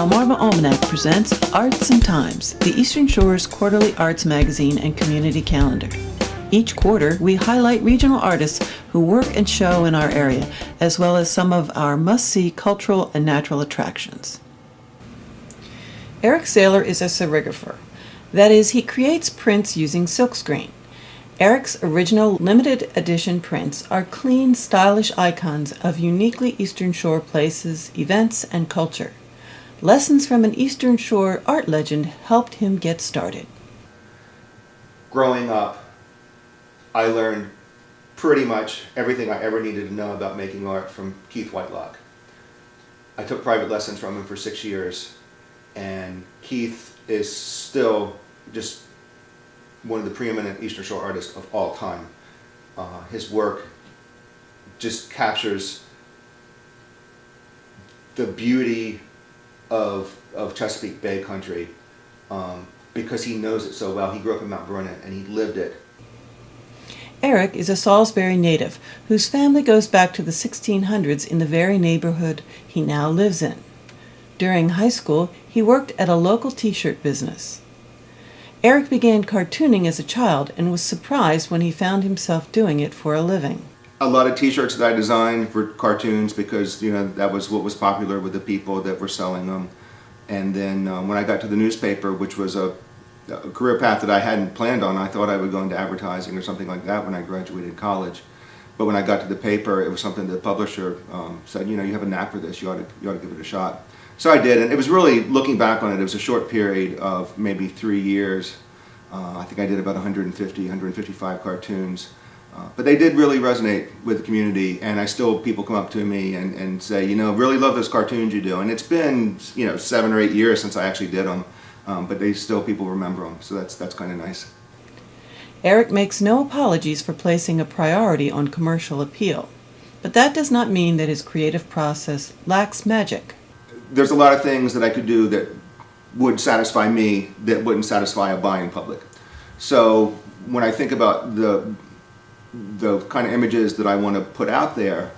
Delmar Almanac presents Arts and Times, the Eastern Shore's quarterly arts magazine and community calendar. Each quarter, we highlight regional artists who work and show in our area, as well as some of our must-see cultural and natural attractions. Erick Sahler is a serigrapher. That is, he creates prints using silkscreen. Erick's original limited edition prints are clean, stylish icons of uniquely Eastern Shore places, events, and culture. Lessons from an Eastern Shore art legend helped him get started. Growing up, I learned pretty much everything I ever needed to know about making art from Keith Whitelock. I took private lessons from him for 6 years, and Keith is still just one of the preeminent Eastern Shore artists of all time. His work just captures the beauty of Chesapeake Bay country because he knows it so well. He grew up in Mount Vernon and he lived it. Erick is a Salisbury native whose family goes back to the 1600s in the very neighborhood he now lives in. During high school, he worked at a local t-shirt business. Erick began cartooning as a child and was surprised when he found himself doing it for a living. A lot of t-shirts that I designed were cartoons because that was what was popular with the people that were selling them. And then when I got to the newspaper, which was a career path that I hadn't planned on, I thought I would go into advertising or something like that when I graduated college. But when I got to the paper, it was something the publisher said, you have a knack for this, you ought to give it a shot. So I did, and it was really, looking back on it, it was a short period of maybe 3 years. I think I did about 155 cartoons. But they did really resonate with the community, and people come up to me and say, really love those cartoons you do. And it's been, 7 or 8 years since I actually did them, but people remember them, so that's kind of nice. Erick makes no apologies for placing a priority on commercial appeal, but that does not mean that his creative process lacks magic. There's a lot of things that I could do that would satisfy me that wouldn't satisfy a buying public. So when I think about the kind of images that I want to put out there,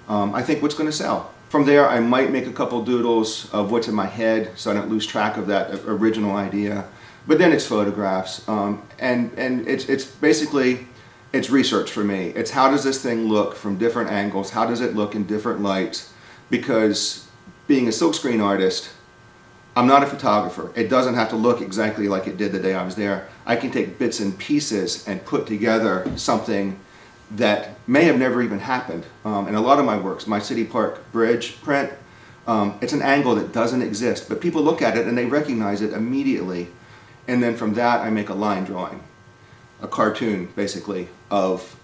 I think what's going to sell. From there, I might make a couple doodles of what's in my head so I don't lose track of that original idea. But then it's photographs, and it's basically, it's research for me. It's how does this thing look from different angles? How does it look in different lights? Because being a silkscreen artist, I'm not a photographer. It doesn't have to look exactly like it did the day I was there. I can take bits and pieces and put together something that may have never even happened. And a lot of my works, my City Park Bridge print, it's an angle that doesn't exist, but people look at it and they recognize it immediately. And then from that, I make a line drawing, a cartoon, basically, of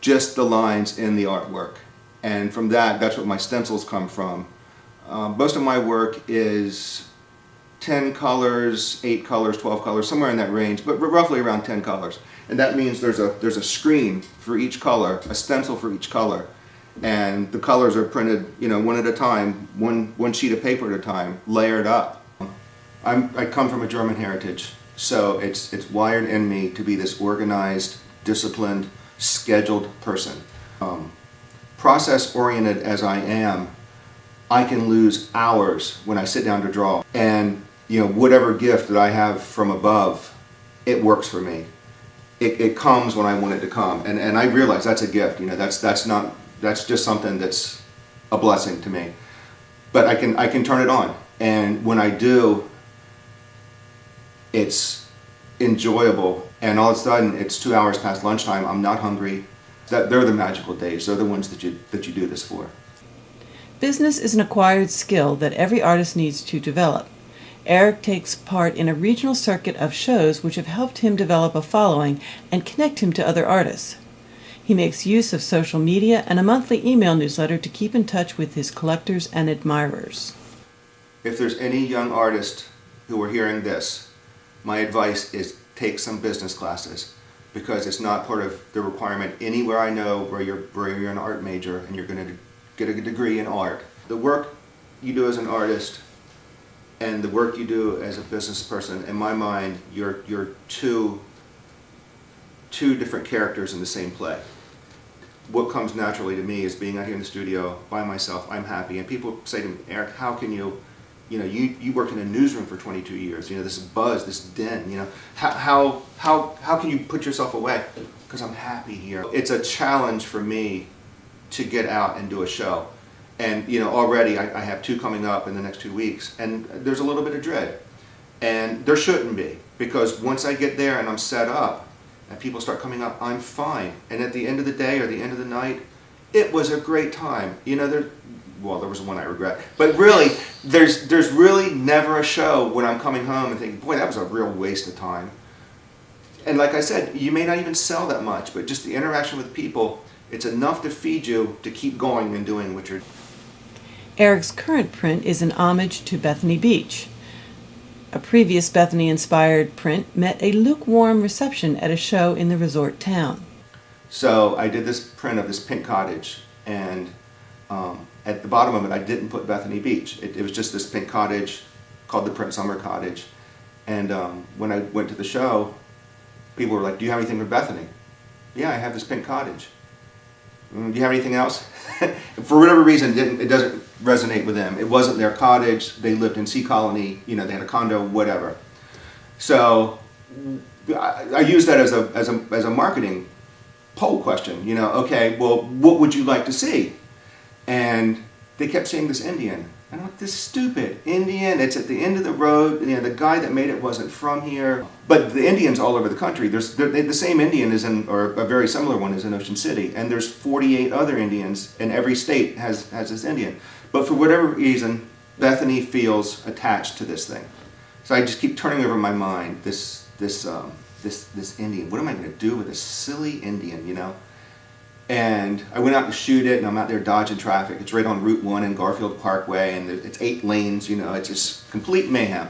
just the lines in the artwork. And from that's what my stencils come from. Most of my work is 10 colors, 8 colors, 12 colors, somewhere in that range, but roughly around 10 colors. And that means there's a screen for each color, a stencil for each color, and the colors are printed, one at a time, one sheet of paper at a time, layered up. I come from a German heritage, so it's wired in me to be this organized, disciplined, scheduled person. Process-oriented as I am, I can lose hours when I sit down to draw. And whatever gift that I have from above, it works for me. It comes when I want it to come. And I realize that's a gift. That's just something that's a blessing to me. But I can turn it on. And when I do, it's enjoyable. And all of a sudden, it's 2 hours past lunchtime. I'm not hungry. They're the magical days. They're the ones that you do this for. Business is an acquired skill that every artist needs to develop. Erick takes part in a regional circuit of shows which have helped him develop a following and connect him to other artists. He makes use of social media and a monthly email newsletter to keep in touch with his collectors and admirers. If there's any young artist who are hearing this, my advice is take some business classes, because it's not part of the requirement anywhere I know where you're an art major and you're going to get a degree in art. The work you do as an artist and the work you do as a business person, in my mind, you're two different characters in the same play. What comes naturally to me is being out here in the studio by myself. I'm happy, and people say to me, Erick, how can you You know, you worked in a newsroom for 22 years. You know, this buzz, this din. You know, how can you put yourself away? Because I'm happy here. It's a challenge for me to get out and do a show. And you know, already I have 2 coming up in the next 2 weeks, and there's a little bit of dread. And there shouldn't be, because once I get there and I'm set up, and people start coming up, I'm fine. And at the end of the day or the end of the night, it was a great time. You know, there was one I regret. But really, there's really never a show when I'm coming home and thinking, boy, that was a real waste of time. And like I said, you may not even sell that much, but just the interaction with people, it's enough to feed you to keep going and doing what you're doing. Erick's current print is an homage to Bethany Beach. A previous Bethany-inspired print met a lukewarm reception at a show in the resort town. So I did this print of this pink cottage, and at the bottom of it I didn't put Bethany Beach. It was just this pink cottage called the Print Summer Cottage. And when I went to the show, people were like, do you have anything for Bethany? Yeah, I have this pink cottage. Do you have anything else? For whatever reason, it doesn't resonate with them. It wasn't their cottage. They lived in Sea Colony. You know, they had a condo, whatever. So I use that as a marketing poll question. You know, okay, well, what would you like to see? And they kept saying this Indian. And I'm like, this stupid Indian. It's at the end of the road. You know, the guy that made it wasn't from here. But the Indians all over the country. The same Indian is in, or a very similar one is in Ocean City. And there's 48 other Indians, and every state has this Indian. But for whatever reason, Bethany feels attached to this thing. So I just keep turning over in my mind this Indian. What am I going to do with this silly Indian, you know? And I went out to shoot it, and I'm out there dodging traffic. It's right on Route 1 and Garfield Parkway, and it's 8 lanes, you know, it's just complete mayhem.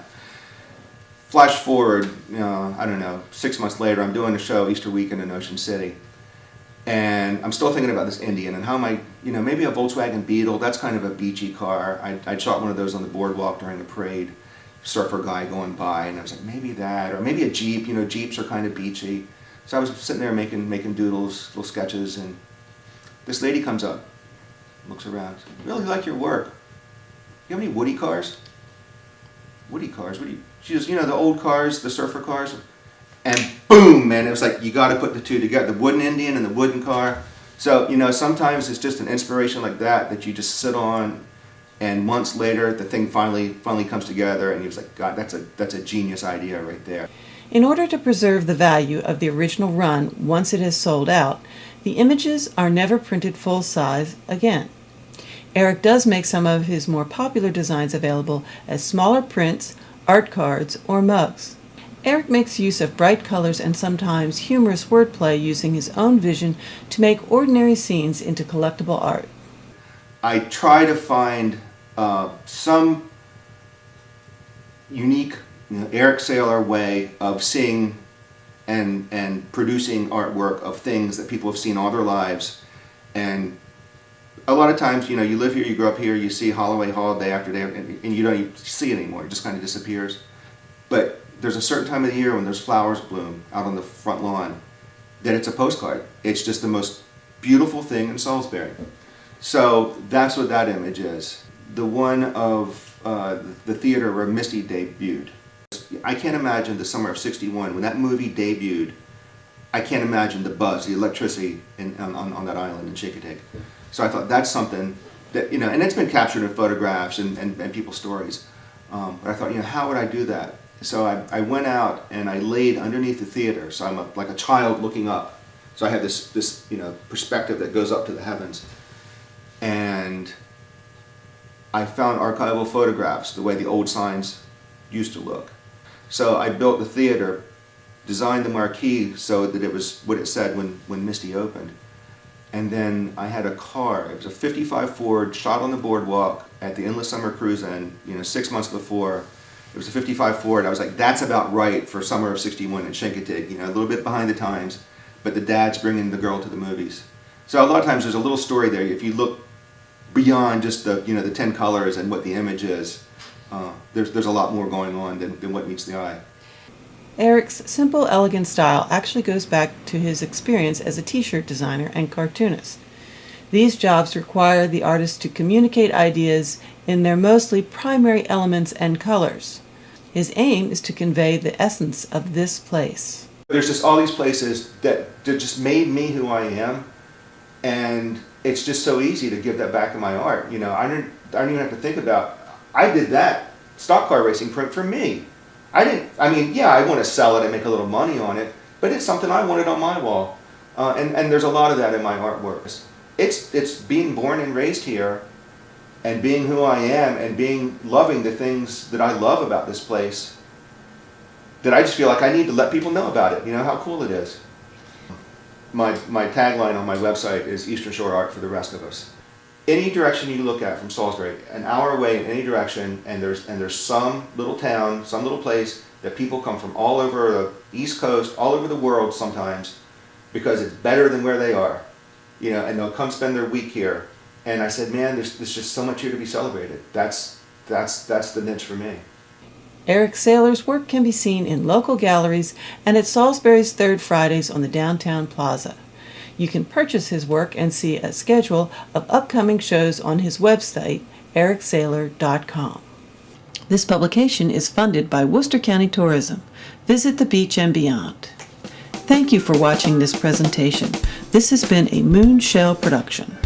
Flash forward, you know, I don't know, 6 months later, I'm doing a show Easter weekend in Ocean City. And I'm still thinking about this Indian, and how am I, you know, maybe a Volkswagen Beetle, that's kind of a beachy car. I shot one of those on the boardwalk during a parade, surfer guy going by, and I was like, maybe that, or maybe a Jeep, you know, Jeeps are kind of beachy. So I was sitting there making doodles, little sketches, and this lady comes up, looks around, really like your work. You have any Woody cars? Woody cars? What do you? She goes, you know, the old cars, the surfer cars. And boom, man, it was like, you got to put the two together, the wooden Indian and the wooden car. So, you know, sometimes it's just an inspiration like that you just sit on, and months later, the thing finally comes together, and he was like, God, that's a genius idea right there. In order to preserve the value of the original run once it has sold out, the images are never printed full size again. Erick does make some of his more popular designs available as smaller prints, art cards, or mugs. Erick makes use of bright colors and sometimes humorous wordplay using his own vision to make ordinary scenes into collectible art. I try to find some unique, you know, Erick Sahler way of seeing and producing artwork of things that people have seen all their lives. And a lot of times, you know, you live here, you grow up here, you see Holloway Hall day after day, and you don't even see it anymore. It just kind of disappears. But there's a certain time of the year when there's flowers bloom out on the front lawn that it's a postcard. It's just the most beautiful thing in Salisbury. So that's what that image is. The one of the theater where Misty debuted. I can't imagine the summer of '61, when that movie debuted, I can't imagine the buzz, the electricity on that island in CHINCOTEAGUE. So I thought that's something that, you know, and it's been captured in photographs and people's stories. But I thought, you know, how would I do that? So I went out and I laid underneath the theater. So I'm like a child looking up. So I have this you know, perspective that goes up to the heavens. And I found archival photographs, the way the old signs used to look. So I built the theater, designed the marquee so that it was what it said when Misty opened. And then I had a car. It was a '55 Ford shot on the boardwalk at the Endless Summer Cruise In, you know, 6 months before. It was a '55 Ford. I was like, that's about right for summer of '61 in CHINCOTEAGUE. You know, a little bit behind the times, but the dad's bringing the girl to the movies. So a lot of times there's a little story there. If you look beyond just the, you know, the 10 colors and what the image is, there's a lot more going on than what meets the eye. Erick's simple, elegant style actually goes back to his experience as a t-shirt designer and cartoonist. These jobs require the artist to communicate ideas in their mostly primary elements and colors. His aim is to convey the essence of this place. There's just all these places that just made me who I am, and it's just so easy to give that back in my art. You know, I don't even have to think about, I did that stock car racing print for me. I mean, yeah, I want to sell it and make a little money on it, but it's something I wanted on my wall. And there's a lot of that in my artwork. It's being born and raised here, and being who I am, and loving the things that I love about this place, that I just feel like I need to let people know about it, you know, how cool it is. My tagline on my website is Eastern Shore Art for the Rest of Us. Any direction you look at from Salisbury, an hour away in any direction, and there's some little town, some little place that people come from all over the East Coast, all over the world sometimes, because it's better than where they are, you know, and they'll come spend their week here. And I said, man, there's just so much here to be celebrated. That's the niche for me. Erick Sahler's work can be seen in local galleries and at Salisbury's Third Fridays on the downtown plaza. You can purchase his work and see a schedule of upcoming shows on his website, ericksahler.com. This publication is funded by Worcester County Tourism. Visit the beach and beyond. Thank you for watching this presentation. This has been a Moonshell production.